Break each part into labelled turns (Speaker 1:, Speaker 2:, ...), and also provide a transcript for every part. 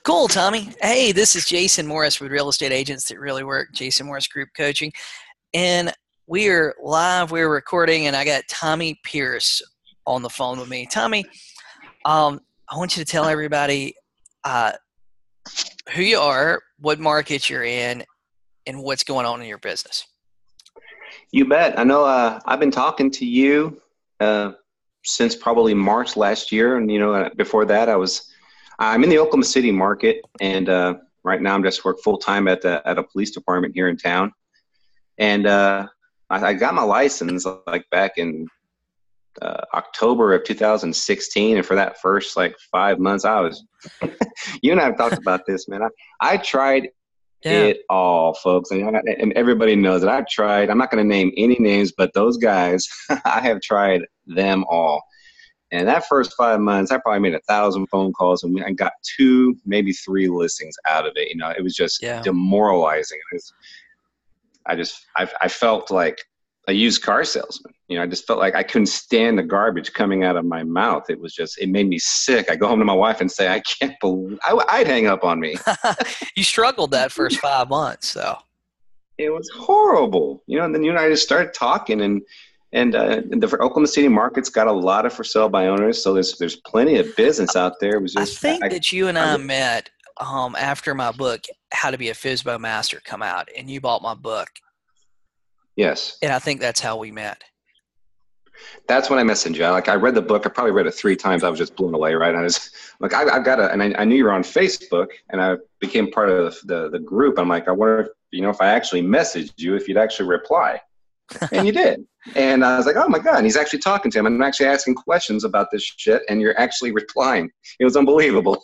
Speaker 1: Cool, Tommy. Hey, this is Jason Morris with Real Estate Agents That Really Work, Jason Morris Group Coaching. And we are live, we're recording, and I got Tommy Pierce on the phone with me. Tommy, I want you to tell everybody who you are, what market you're in, and what's going on in your business.
Speaker 2: You bet. I know I've been talking to you since probably March last year. And, before that, I'm in the Oklahoma City market. And right now I'm just work full time at a police department here in town. And I got my license like back in October of 2016. And for that first 5 months, you and I have talked about this, man. I tried it all, folks. And everybody knows that I've tried. I'm not going to name any names, but those guys, I have tried them all. And that first 5 months, I probably made 1,000 phone calls and I got 2, maybe 3 listings out of it. It was just demoralizing. I felt like a used car salesman. I just felt like I couldn't stand the garbage coming out of my mouth. It made me sick. I go home to my wife and say, I can't believe, I'd hang up on me.
Speaker 1: You struggled that first 5 months, though.
Speaker 2: It was horrible. And then I just started talking and the Oklahoma City market's got a lot of for sale by owners. So there's plenty of business out there. It was just,
Speaker 1: I think that you and I met after my book, How to Be a FSBO Master, come out, and you bought my book.
Speaker 2: Yes.
Speaker 1: And I think that's how we met.
Speaker 2: That's when I messaged you. I read the book. I probably read it 3 times. I was just blown away, right? I was like, I knew you were on Facebook, and I became part of the group. I'm like, I wonder, if I actually messaged you, if you'd actually reply. And you did. And I was like, oh my God, and he's actually talking to him. And I'm actually asking questions about this shit, and you're actually replying. It was unbelievable.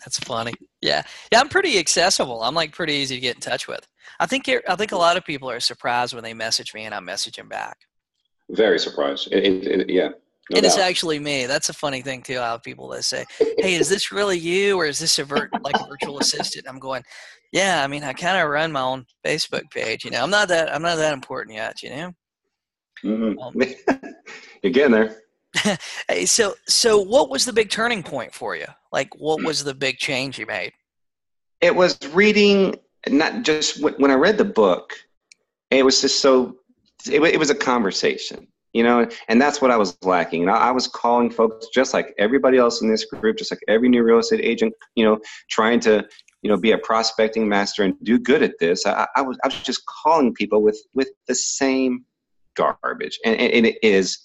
Speaker 1: That's funny. Yeah, I'm pretty accessible. I'm pretty easy to get in touch with. I think a lot of people are surprised when they message me and I message them back.
Speaker 2: Very surprised. Yeah.
Speaker 1: No doubt. It's actually me. That's a funny thing too. I have people that say, "Hey, is this really you, or is this a virtual assistant?" I'm going, "Yeah, I kind of run my own Facebook page. I'm not that important yet.
Speaker 2: Mm-hmm. You're getting there."
Speaker 1: Hey, so what was the big turning point for you? What was the big change you made?
Speaker 2: It was reading. Not just when I read the book, it was just it was a conversation, and that's what I was lacking. I was calling folks just like everybody else in this group, just like every new real estate agent, trying to, be a prospecting master and do good at this. I was just calling people with the same garbage, and it is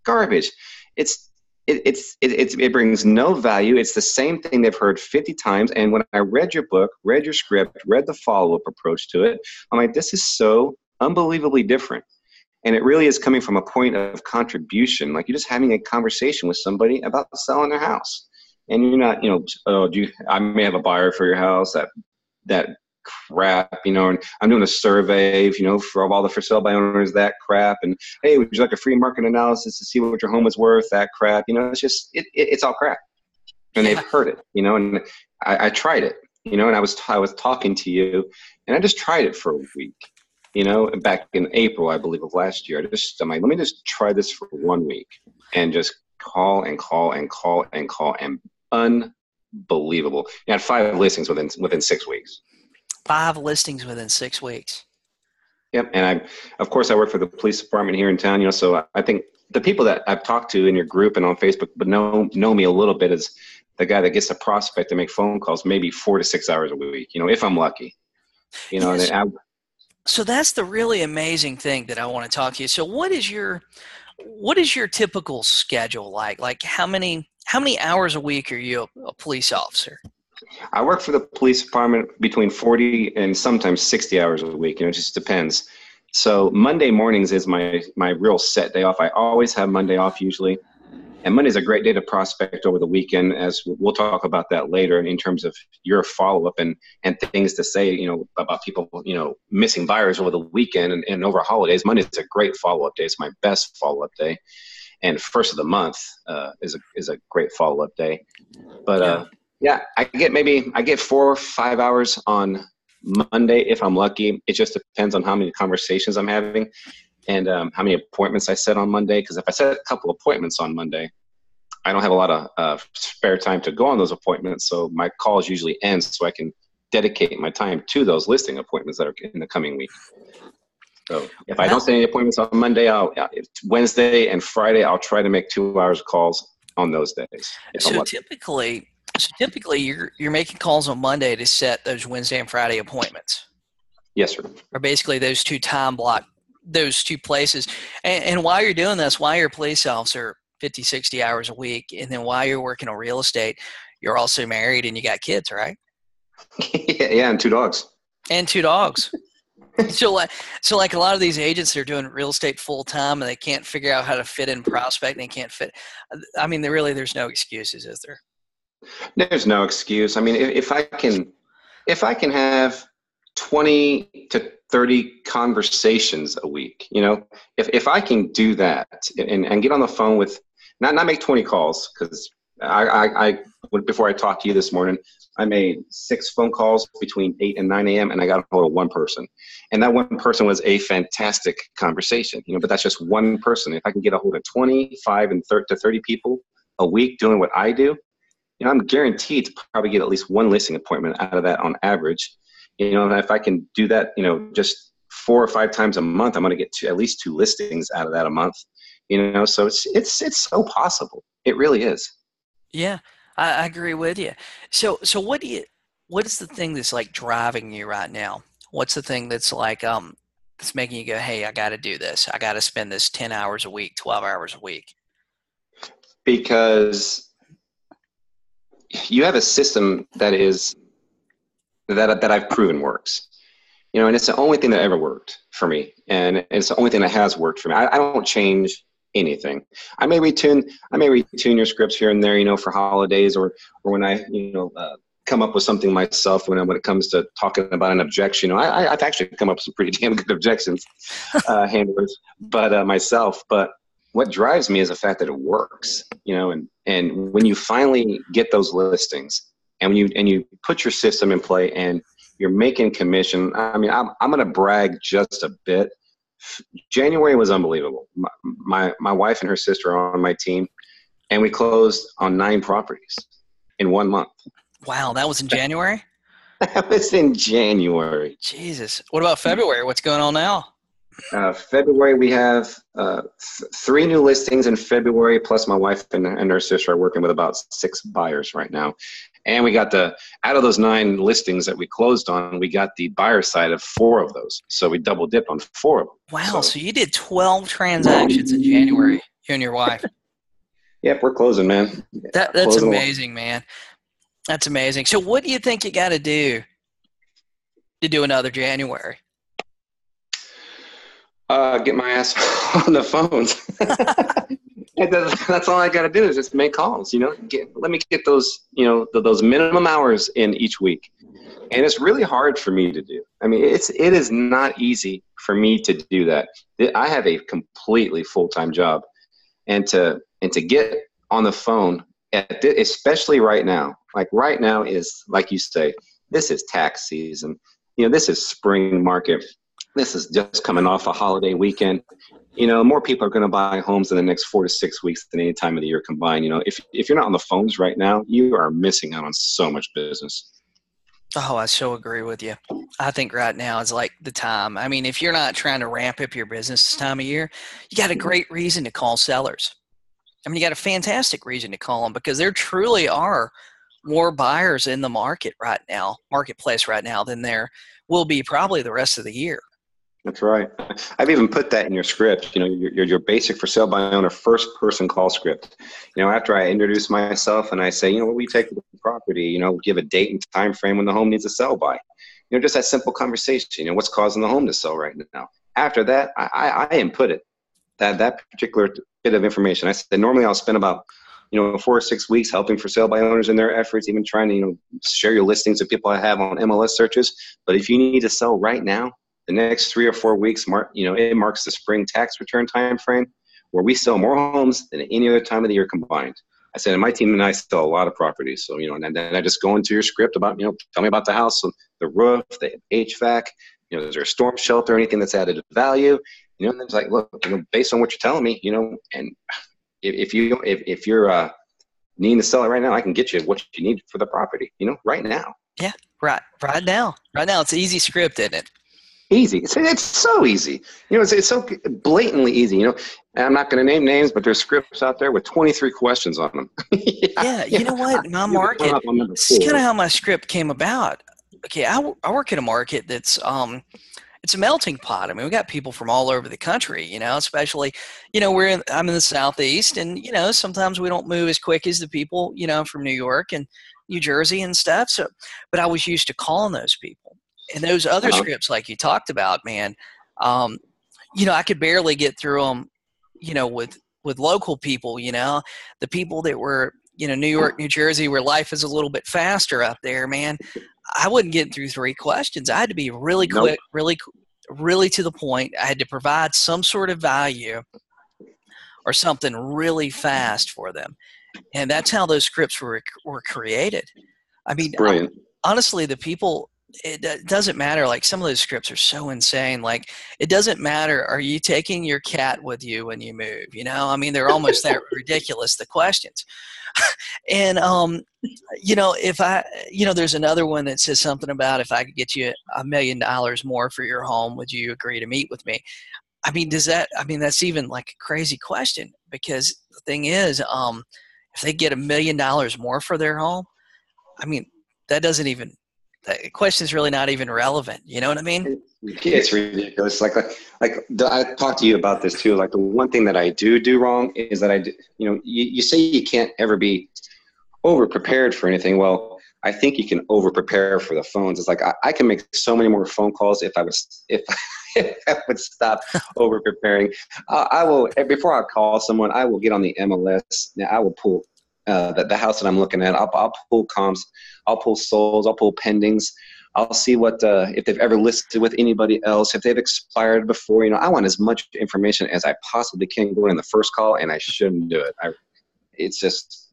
Speaker 2: garbage. It brings no value. It's the same thing they've heard 50 times. And when I read your book, read your script, read the follow-up approach to it, I'm like, this is so unbelievably different. And it really is coming from a point of contribution. Like you're just having a conversation with somebody about selling their house. And you're not, I may have a buyer for your house, that crap, and I'm doing a survey, for all the for sale by owners, that crap. And hey, would you like a free market analysis to see what your home is worth? That crap, it's just, it's all crap. And they've heard it, and I tried it, and I was talking to you, and I just tried it for a week, back in April, I believe, of last year. I'm like, let me just try this for 1 week and just call and call and call and call, and unbelievable. I had 5 listings within 6 weeks.
Speaker 1: 5 listings within 6 weeks.
Speaker 2: Yep. And of course, I work for the police department here in town, so I think the people that I've talked to in your group and on Facebook, but know me a little bit, is the guy that gets a prospect to make phone calls maybe 4 to 6 hours a week, if I'm lucky,
Speaker 1: Yes. So that's the really amazing thing that I want to talk to you. So what is your typical schedule like? Like how many hours a week are you a police officer?
Speaker 2: I work for the police department between 40 and sometimes 60 hours a week. It just depends. So Monday mornings is my real set day off. I always have Monday off usually. And Monday's a great day to prospect over the weekend, as we'll talk about that later in terms of your follow-up and things to say, about people, missing buyers over the weekend and over holidays. Monday's a great follow-up day. It's my best follow-up day. And first of the month is a great follow-up day. But yeah, I get 4 or 5 hours on Monday if I'm lucky. It just depends on how many conversations I'm having and how many appointments I set on Monday. Because if I set a couple appointments on Monday, I don't have a lot of spare time to go on those appointments. So my calls usually end so I can dedicate my time to those listing appointments that are in the coming week. So if I don't set any appointments on Monday, Wednesday and Friday, I'll try to make 2 hours of calls on those days.
Speaker 1: So typically you're making calls on Monday to set those Wednesday and Friday appointments.
Speaker 2: Yes, sir.
Speaker 1: Or basically those two those two places. And while you're doing this, while you're a police officer 50, 60 hours a week, and then while you're working on real estate, you're also married and you got kids, right?
Speaker 2: Yeah, and 2 dogs.
Speaker 1: And 2 dogs. So like a lot of these agents that are doing real estate full time and they can't figure out how to fit in prospect and they can't fit. I mean, there's no excuses, is there?
Speaker 2: There's no excuse. I mean, if I can have 20 to 30 conversations a week, if I can do that and get on the phone with, not make 20 calls, because I before I talked to you this morning, I made 6 phone calls between 8 and 9 a.m. and I got a hold of one person. And that one person was a fantastic conversation, but that's just one person. If I can get a hold of 25 and 30 people a week doing what I do, I'm guaranteed to probably get at least one listing appointment out of that on average. And if I can do that, just 4 or 5 times a month, I'm going to get at least 2 listings out of that a month. So it's so possible. It really is.
Speaker 1: Yeah, I agree with you. So what is the thing that's like driving you right now? What's the thing that's like that's making you go, hey, I got to do this. I got to spend this 10 hours a week, 12 hours a week?
Speaker 2: Because you have a system that I've proven works. And it's the only thing that ever worked for me. And it's the only thing that has worked for me. I don't change anything. I may retune your scripts here and there, for holidays or when I, come up with something myself when it comes to talking about an objection. I've actually come up with some pretty damn good objections handlers, but myself. But what drives me is the fact that it works, and when you finally get those listings and when you put your system in play and you're making commission. I mean, I'm going to brag just a bit. January was unbelievable. My wife and her sister are on my team, and we closed on 9 properties in 1 month.
Speaker 1: Wow, that was in January?
Speaker 2: That was in January.
Speaker 1: Jesus. What about February? What's going on now?
Speaker 2: February, we have 3 new listings in February, plus my wife and her sister are working with about 6 buyers right now. And we got out of those 9 listings that we closed on, we got the buyer side of 4 of those. So we double dipped on 4 of them.
Speaker 1: Wow, so you did 12 transactions in January, you and your wife.
Speaker 2: Yep, we're closing, man.
Speaker 1: That's closing amazing, man. That's amazing. So what do you think you got to do another January?
Speaker 2: Get my ass on the phones. That's all I got to do is just make calls. Let me get those, those minimum hours in each week, and it's really hard for me to do. I mean, it is not easy for me to do that. I have a completely full-time job, and to get on the phone, especially right now. Like right now is, like you say, this is tax season. This is spring market. This is just coming off a holiday weekend. More people are going to buy homes in the next 4 to 6 weeks than any time of the year combined. If you're not on the phones right now, you are missing out on so much business.
Speaker 1: Oh, I so agree with you. I think right now is like the time. I mean, if you're not trying to ramp up your business this time of year, you got a great reason to call sellers. I mean, you got a fantastic reason to call them because there truly are more buyers in the marketplace right now than there will be probably the rest of the year.
Speaker 2: That's right. I've even put that in your script, your basic for sale by owner first person call script. After I introduce myself and I say, what we take with the property, give a date and time frame when the home needs a sell by, just that simple conversation, what's causing the home to sell right now. After that, I input it, that particular bit of information. I said, normally I'll spend about 4 or 6 weeks helping for sale by owners in their efforts, even trying to, share your listings with people I have on MLS searches. But if you need to sell right now, the next 3 or 4 weeks, it marks the spring tax return time frame where we sell more homes than any other time of the year combined. I said, and my team and I sell a lot of properties. So, and then I just go into your script about, tell me about the house, the roof, the HVAC, is there a storm shelter, anything that's added value? And it's like, look, based on what you're telling me, and if you're Needing to sell it right now, I can get you what you need for the property, right now.
Speaker 1: Yeah, right now. Right now, it's an easy script, isn't it?
Speaker 2: Easy. It's so easy. It's so blatantly easy. And I'm not going to name names, but there's scripts out there with 23 questions on them.
Speaker 1: Yeah, you know what? My market, this is kind of how my script came about. Okay, I work in a market that's it's a melting pot. I mean, we got people from all over the country, especially, I'm in the Southeast, and, sometimes we don't move as quick as the people, from New York and New Jersey and stuff. So, but I was used to calling those people. And those other scripts, like you talked about, man, I could barely get through them, with local people, the people that were, New York, New Jersey, where life is a little bit faster up there, man. I wouldn't get through 3 questions. I had to be really quick, really to the point. I had to provide some sort of value or something really fast for them. And that's how those scripts were created. I mean, honestly, the people, it doesn't matter. Like, some of those scripts are so insane. Like, it doesn't matter. Are you taking your cat with you when you move? I mean, they're almost that ridiculous, the questions. And, if there's another one that says something about, if I could get you $1 million more for your home, would you agree to meet with me? I mean, that's even like a crazy question, because the thing is, if they get $1 million more for their home, I mean, that question is really not even relevant. You know what I mean?
Speaker 2: It's ridiculous. Like I talked to you about this too. Like, the one thing that I do wrong is that you say you can't ever be over prepared for anything. Well, I think you can over prepare for the phones. It's like, I can make so many more phone calls if I would stop over preparing. I will, before I call someone, I will get on the MLS. Now, I will pull the house that I'm looking at. I'll pull comps, I'll pull solds, I'll pull pendings. I'll see what if they've ever listed with anybody else, if they've expired before. I want as much information as I possibly can go in the first call, and I shouldn't do it. It's just.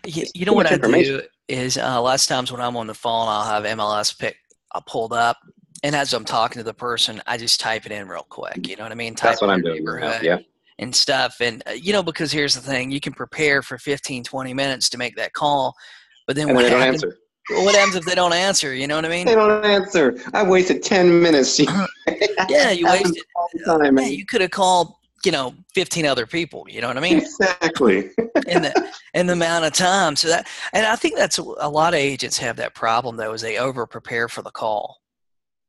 Speaker 1: What I do is lots of times when I'm on the phone, I'll have MLS pulled up, and as I'm talking to the person, I just type it in real quick. You know what I mean?
Speaker 2: That's what I'm doing now. Yeah.
Speaker 1: And stuff. And, because here's the thing, you can prepare for 15, 20 minutes to make that call, but then
Speaker 2: they don't answer.
Speaker 1: What happens if they don't answer? You know what I mean?
Speaker 2: They don't answer. I wasted 10 minutes.
Speaker 1: Yeah, you wasted all the time. Yeah, you could have called, 15 other people. You know what I mean?
Speaker 2: Exactly.
Speaker 1: in the amount of time. So and I think that's a lot of agents have that problem, though, is they over prepare for the call.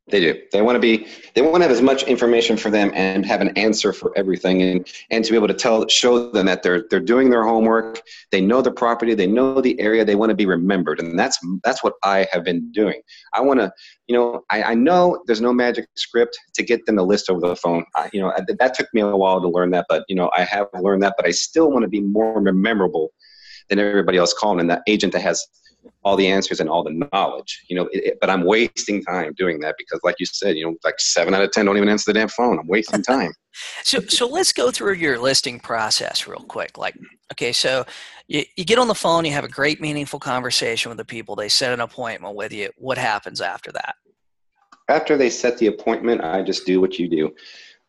Speaker 2: They do. They want to have as much information for them and have an answer for everything, and to be able to show them that they're doing their homework. They know the property, they know the area, they want to be remembered. And that's what I have been doing. I want to, I know there's no magic script to get them to list over the phone. That took me a while to learn that, but I have learned that, but I still want to be more memorable than everybody else calling, and that agent that has all the answers and all the knowledge, but I'm wasting time doing that because, like you said, like 7 out of 10 don't even answer the damn phone. I'm wasting time.
Speaker 1: So let's go through your listing process real quick. Like, okay, so you get on the phone, you have a great, meaningful conversation with the people. They set an appointment with you. What happens after that?
Speaker 2: After they set the appointment, I just do what you do.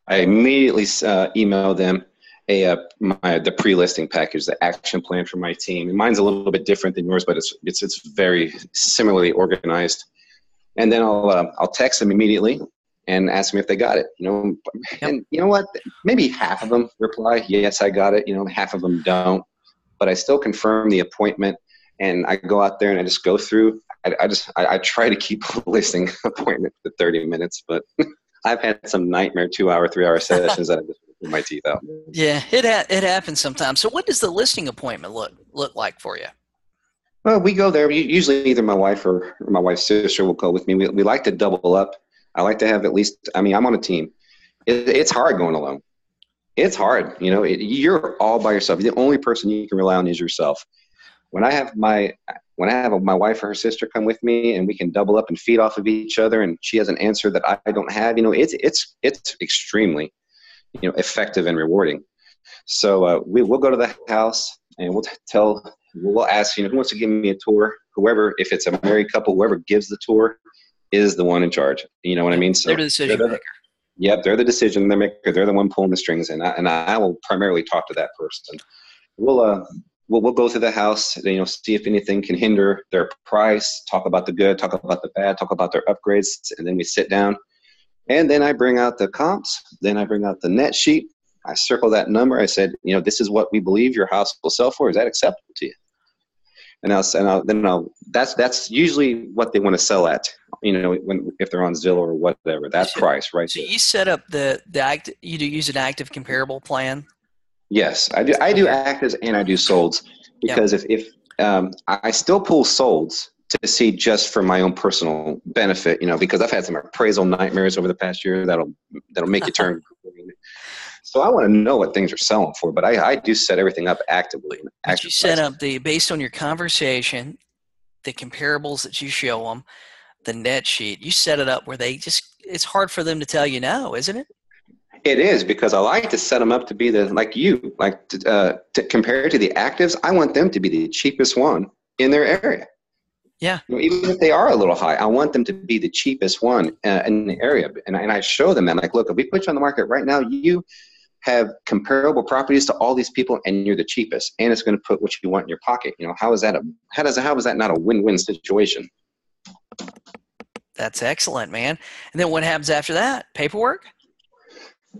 Speaker 2: I immediately email them the pre-listing package, the action plan for my team. And mine's a little bit different than yours, but it's very similarly organized. And then I'll text them immediately and ask them if they got it. Yep. And you know what? Maybe half of them reply, "Yes, I got it." Half of them don't. But I still confirm the appointment, and I go out there and I just go through. I try to keep a listing appointment for 30 minutes, but I've had some nightmare 2-hour, 3-hour sessions that I just pulled my teeth out.
Speaker 1: Yeah, it happens sometimes. So what does the listing appointment look like for you?
Speaker 2: Well, we go there. Usually either my wife or my wife's sister will go with me. We like to double up. I like to have at least, I'm on a team. It's hard going alone. It's hard. You're all by yourself. The only person you can rely on is yourself. When I have my wife or her sister come with me, and we can double up and feed off of each other, and she has an answer that I don't have, it's extremely, effective and rewarding. So we'll go to the house and we'll ask, who wants to give me a tour? Whoever, if it's a married couple, whoever gives the tour is the one in charge. You know what I mean? So
Speaker 1: they're the decision maker.
Speaker 2: Yep, they're the decision maker. They're the one pulling the strings, and I will primarily talk to that person. We'll we'll go through the house, see if anything can hinder their price, talk about the good, talk about the bad, talk about their upgrades, and then we sit down. And then I bring out the comps, then I bring out the net sheet. I circle that number. I said, this is what we believe your house will sell for. Is that acceptable to you? And that's usually what they want to sell at, if they're on Zillow or whatever, that price, right?
Speaker 1: So you set up you do use an active comparable plan?
Speaker 2: Yes, I do. I do actives and I do solds because if I still pull solds to see just for my own personal benefit, because I've had some appraisal nightmares over the past year that'll make you turn green. So I want to know what things are selling for, but I do set everything up actively.
Speaker 1: But you set up based on your conversation, the comparables that you show them, the net sheet, you set it up where it's hard for them to tell you no, isn't it?
Speaker 2: It is, because I like to set them up to be to compare to the actives. I want them to be the cheapest one in their area.
Speaker 1: Yeah.
Speaker 2: Even if they are a little high, I want them to be the cheapest one in the area. And I show them that, like, look, if we put you on the market right now, you have comparable properties to all these people and you're the cheapest, and it's going to put what you want in your pocket. How is that not a win-win situation?
Speaker 1: That's excellent, man. And then what happens after that? Paperwork?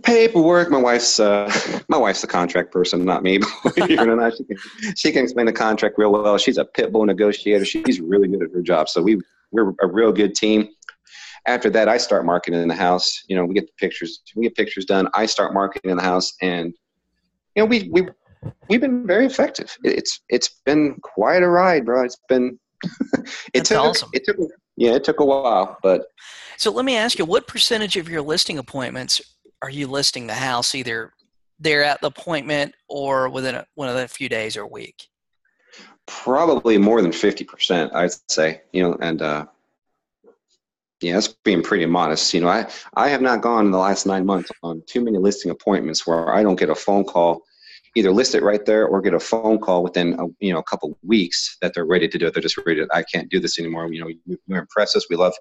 Speaker 2: My wife's the contract person, not me. She can explain the contract real well. She's a pit bull negotiator. She's really good at her job. So we're a real good team. After that, I start marketing the house. We get pictures done. I start marketing the house, and we've been very effective. It's been quite a ride, bro. It's been
Speaker 1: awesome.
Speaker 2: It took a while, but.
Speaker 1: So let me ask you, what percentage of your listing appointments are you listing the house either there at the appointment or within one of the few days or a week?
Speaker 2: Probably more than 50%, I'd say. That's being pretty modest. I have not gone in the last 9 months on too many listing appointments where I don't get a phone call, either list it right there or get a phone call within a couple weeks that they're ready to do it. They're just ready to, I can't do this anymore. You impress us. We love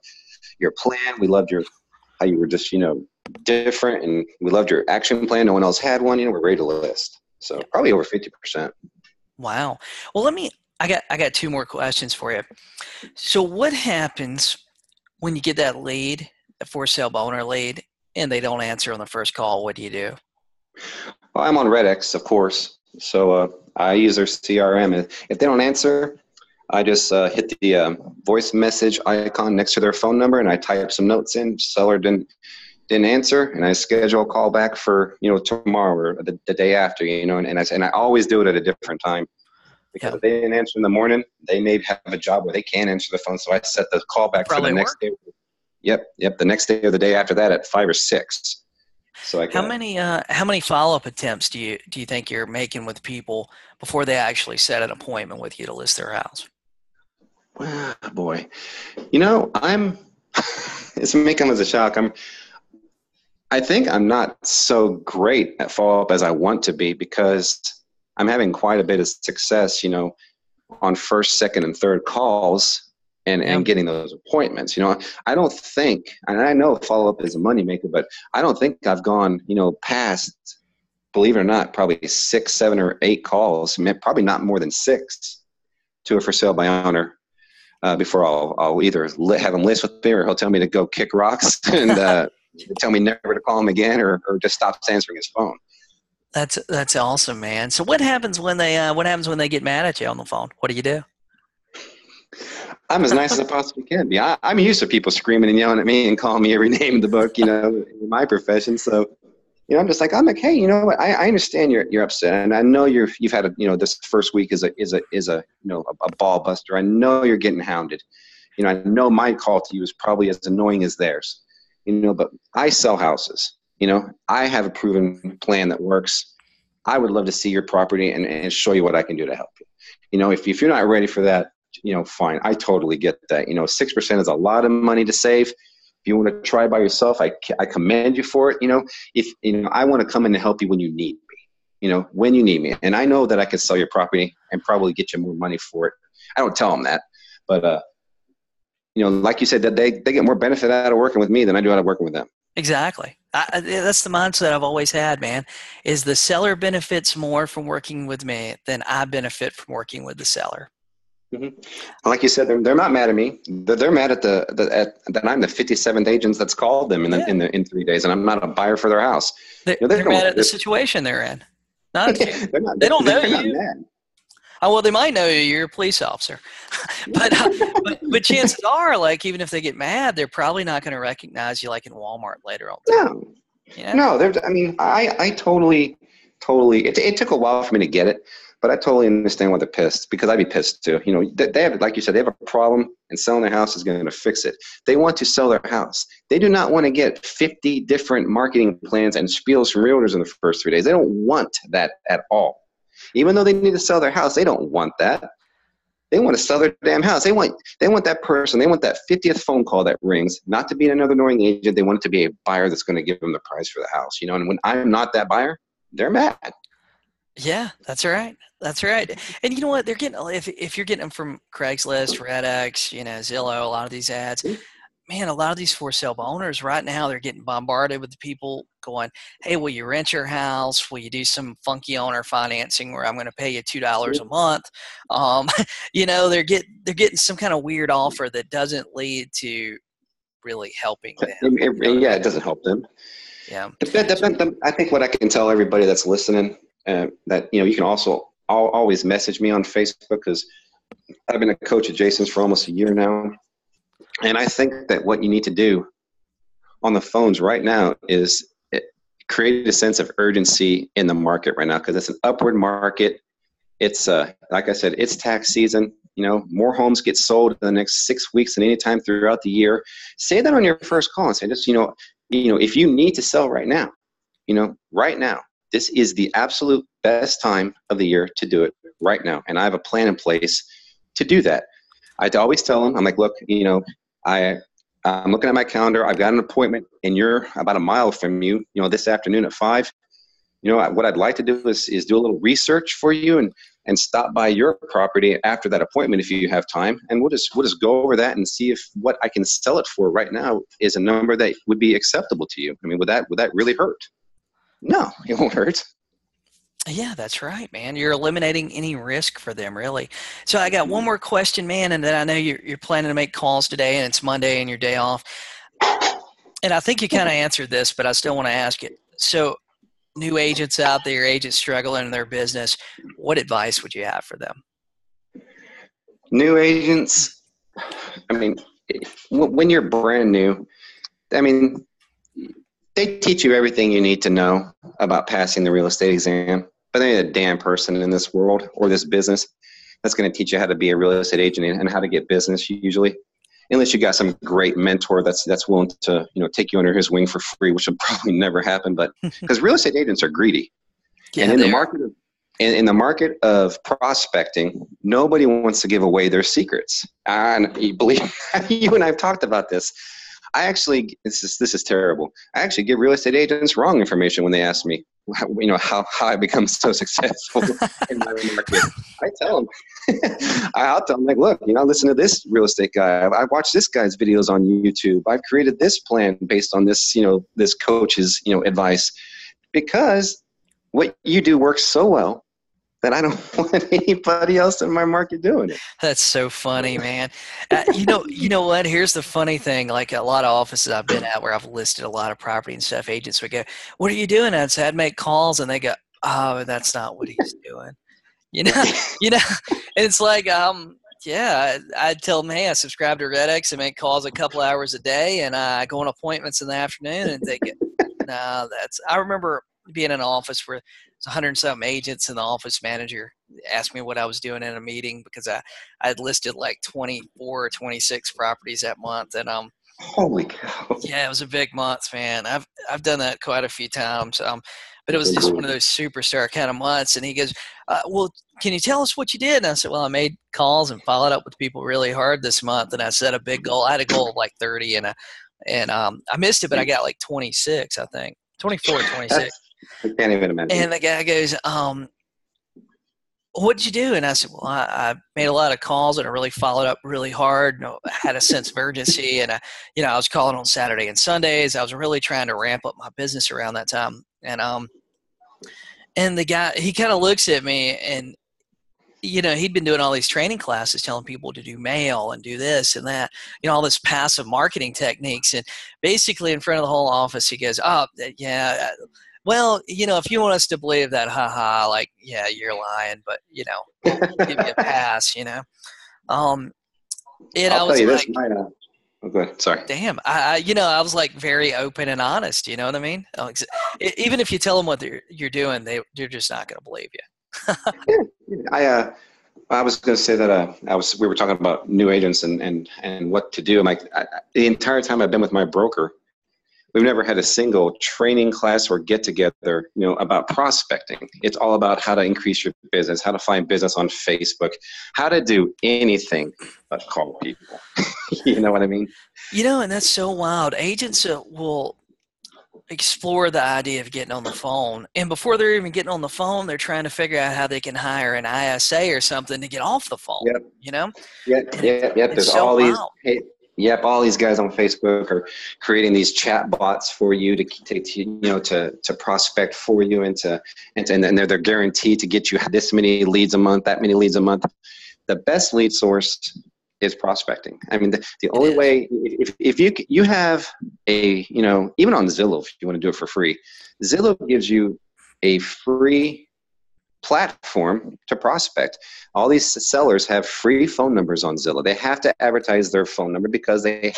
Speaker 2: your plan. We loved how you were just, different, and we loved your action plan. No one else had one. We're ready to list. So probably over 50%.
Speaker 1: Wow. Well, I got two more questions for you. So what happens when you get that lead, a for sale by owner lead, and they don't answer on the first call? What do you do?
Speaker 2: Well, I'm on Redex, of course. So I use their CRM. If they don't answer, I just hit the voice message icon next to their phone number, and I type some notes in. Seller didn't answer, and I schedule a call back for tomorrow or the day after. And I always do it at a different time, because if they didn't answer in the morning, they may have a job where they can't answer the phone. So I set the call back for the next day. Yep. The next day or the day after that at 5 or 6. So
Speaker 1: how many follow-up attempts do you think you're making with people before they actually set an appointment with you to list their house?
Speaker 2: Well, boy, it's may come as a shock. I think I'm not so great at follow-up as I want to be, because I'm having quite a bit of success, on first, second, and third calls and getting those appointments. I don't think, and I know follow-up is a moneymaker, but I don't think I've gone, past, believe it or not, probably 6, 7, or 8 calls, probably not more than 6 to a for sale by owner before I'll either have him list with me, or he'll tell me to go kick rocks and tell me never to call him again, or just stops answering his phone.
Speaker 1: That's awesome, man. So what happens when they get mad at you on the phone? What do you do?
Speaker 2: I'm as nice as I possibly can be. I'm used to people screaming and yelling at me and calling me every name in the book, in my profession. So, I'm just like, hey, you know what? I understand you're upset, and I know you've had this first week is a ball buster. I know you're getting hounded. I know my call to you is probably as annoying as theirs. But I sell houses. I have a proven plan that works. I would love to see your property and show you what I can do to help you. If you're not ready for that, fine. I totally get that. 6% is a lot of money to save. If you want to try by yourself, I commend you for it. I want to come in and help you when you need me, when you need me. And I know that I can sell your property and probably get you more money for it. I don't tell them that, but, like you said, that they get more benefit out of working with me than I do out of working with them.
Speaker 1: Exactly. That's the mindset I've always had, man, is the seller benefits more from working with me than I benefit from working with the seller.
Speaker 2: Mm-hmm. Like you said, they're not mad at me. They're mad at that I'm the 57th agent that's called them in 3 days, and I'm not a buyer for their house.
Speaker 1: They're mad at the situation they're in. Not you. They don't know
Speaker 2: they're not
Speaker 1: you.
Speaker 2: mad.
Speaker 1: Oh, well, they might know you. You're a police officer, but chances are, like, even if they get mad, they're probably not going to recognize you, like in Walmart later on.
Speaker 2: No,
Speaker 1: yeah.
Speaker 2: No. I mean, I totally. It took a while for me to get it, but I totally understand why they're pissed, because I'd be pissed too. You know, they have, like you said, they have a problem, and selling their house is going to fix it. They want to sell their house. They do not want to get 50 different marketing plans and spiels from realtors in the first 3 days. They don't want that at all. Even though they need to sell their house, they don't want that. They want to sell their damn house. They want that person. They want that 50th phone call that rings, not to be another annoying agent. They want it to be a buyer that's going to give them the price for the house. You know, and when I'm not that buyer, they're mad.
Speaker 1: Yeah, that's right. That's right. And you know what? They're getting, if you're getting them from Craigslist, RedX, you know, Zillow, a lot of these ads, man, a lot of these for sale owners right now, they're getting bombarded with the people going, hey, will you rent your house? Will you do some funky owner financing where I'm going to pay you $2 a month? You know, they're getting some kind of weird offer that doesn't lead to really helping them.
Speaker 2: It doesn't help them.
Speaker 1: Yeah.
Speaker 2: I think what I can tell everybody that's listening, that, you know, you can also always message me on Facebook, because I've been a coach at Jason's for almost a year now. And I think that what you need to do on the phones right now is create a sense of urgency in the market right now, because it's an upward market. It's like I said, it's tax season. You know, more homes get sold in the next 6 weeks than any time throughout the year. Say that on your first call and say, just, you know, if you need to sell right now, you know, right now, this is the absolute best time of the year to do it right now. And I have a plan in place to do that. I always tell them, I'm like, look, you know, I'm looking at my calendar. I've got an appointment, and you're about a mile from you, you know, this afternoon at 5. You know, what I'd like to do is do a little research for you and stop by your property after that appointment if you have time. And we'll just go over that and see if what I can sell it for right now is a number that would be acceptable to you. I mean, would that really hurt? No, it won't hurt.
Speaker 1: Yeah, that's right, man. You're eliminating any risk for them, really. So I got one more question, man, and then I know you're planning to make calls today, and it's Monday and your day off. And I think you kind of answered this, but I still want to ask it. So new agents out there, agents struggling in their business, what advice would you have for them?
Speaker 2: New agents, I mean, when you're brand new, I mean, they teach you everything you need to know about passing the real estate exam, but there ain't a damn person in this world or this business that's going to teach you how to be a real estate agent and how to get business usually, unless you got some great mentor that's willing to, you know, take you under his wing for free, which would probably never happen. But because real estate agents are greedy, and in the market of prospecting, nobody wants to give away their secrets. And you believe you and I have talked about this. I actually, this is terrible. I actually give real estate agents wrong information when they ask me, you know, how I become so successful in my market. I tell them, I'll tell them, like, look, you know, listen to this real estate guy. I watched this guy's videos on YouTube. I've created this plan based on this, you know, this coach's, you know, advice, because what you do works so well that I don't want anybody else in my market doing it.
Speaker 1: That's so funny, man. You know what? Here's the funny thing. Like, a lot of offices I've been at where I've listed a lot of property and stuff, agents would go, "What are you doing?" I'd say, I'd make calls, and they go, "Oh, that's not what he's doing." You know, and it's like, yeah, I'd tell them, "Hey, I subscribe to RedX and make calls a couple hours a day, and I go on appointments in the afternoon." And they get, "No, I remember being in an office where it's 100 and something agents, and the office manager asked me what I was doing in a meeting because I had listed like 24 or 26 properties that month. And
Speaker 2: holy cow.
Speaker 1: Yeah, it was a big month, man. I've done that quite a few times. But it was just one of those superstar kind of months. And he goes, well, can you tell us what you did? And I said, well, I made calls and followed up with people really hard this month. And I set a big goal. I had a goal of like 30, and I missed it, but I got like 26, I think. 24 or 26.
Speaker 2: I can't even imagine.
Speaker 1: And the guy goes, what'd you do? And I said, well, I made a lot of calls and I really followed up really hard. I had a sense of urgency, and I was calling on Saturday and Sundays. I was really trying to ramp up my business around that time. And the guy, he kind of looks at me, and he'd been doing all these training classes telling people to do mail and do this and that, all this passive marketing techniques. And basically in front of the whole office, he goes, oh, yeah, well, if you want us to believe that, haha, like, yeah, you're lying, but, we'll give you a pass, And
Speaker 2: I'll
Speaker 1: I was
Speaker 2: tell you
Speaker 1: like,
Speaker 2: this, oh, go ahead. Sorry.
Speaker 1: damn, I was like very open and honest, you know what I mean? Even if you tell them what you're doing, they're just not going to believe you.
Speaker 2: I was going to say that we were talking about new agents and what to do. I'm like, the entire time I've been with my broker, we've never had a single training class or get together, about prospecting. It's all about how to increase your business, how to find business on Facebook, how to do anything but call people. You know what I mean?
Speaker 1: And that's so wild. Agents will explore the idea of getting on the phone, and before they're even getting on the phone, they're trying to figure out how they can hire an ISA or something to get off the phone.
Speaker 2: Yep. Yep. There's
Speaker 1: so
Speaker 2: all
Speaker 1: wild.
Speaker 2: these. Yep, all these guys on Facebook are creating these chat bots for you to prospect for you, and they're guaranteed to get you this many leads a month, that many leads a month. The best lead source is prospecting. I mean, the only way, if you have even on Zillow, if you want to do it for free, Zillow gives you a free platform to prospect. All these sellers have free phone numbers on Zillow. They have to advertise their phone number because they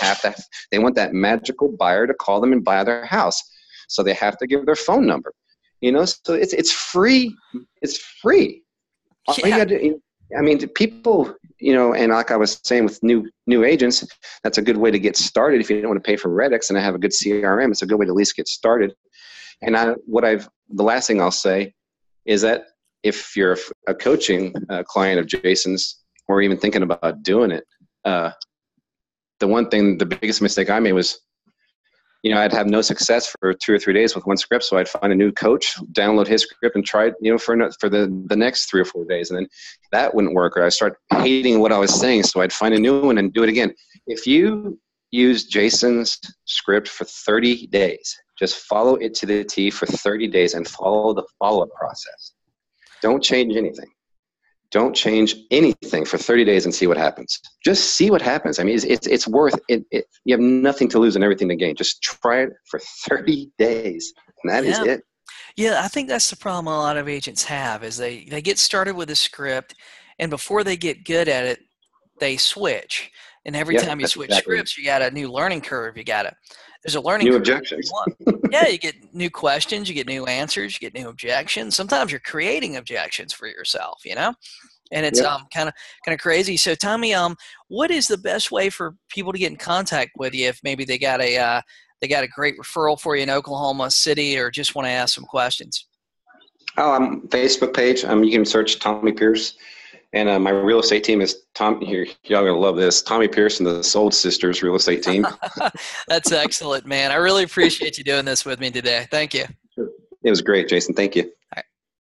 Speaker 2: want that magical buyer to call them and buy their house. So they have to give their phone number. So it's free. It's free. All you gotta do, I mean, people, and like I was saying with new agents, that's a good way to get started. If you don't want to pay for Redx and I have a good CRM, it's a good way to at least get started. And the last thing I'll say is that if you're a coaching client of Jason's, or even thinking about doing it, the biggest mistake I made was, I'd have no success for 2 or 3 days with one script. So I'd find a new coach, download his script, and try it, for the next 3 or 4 days. And then that wouldn't work, or I start hating what I was saying. So I'd find a new one and do it again. If you use Jason's script for 30 days, just follow it to the T for 30 days and follow the follow-up process. Don't change anything. Don't change anything for 30 days and see what happens. Just see what happens. I mean, it's worth it. You have nothing to lose and everything to gain. Just try it for 30 days, and that is it.
Speaker 1: Yeah, I think that's the problem a lot of agents have is they get started with a script, and before they get good at it, they switch. And every time you switch scripts, you got a new learning curve. There's a learning
Speaker 2: new
Speaker 1: curve.
Speaker 2: Objections.
Speaker 1: Yeah, you get new questions, you get new answers, you get new objections. Sometimes you're creating objections for yourself, and it's kind of crazy. So, Tommy, what is the best way for people to get in contact with you if maybe they got a great referral for you in Oklahoma City, or just want to ask some questions?
Speaker 2: Facebook page. You can search Tommy Pierce. And my real estate team is here. Y'all gonna love this. Tommy Pierce and the Sold Sisters real estate team.
Speaker 1: That's excellent, man. I really appreciate you doing this with me today. Thank you.
Speaker 2: It was great, Jason. Thank you.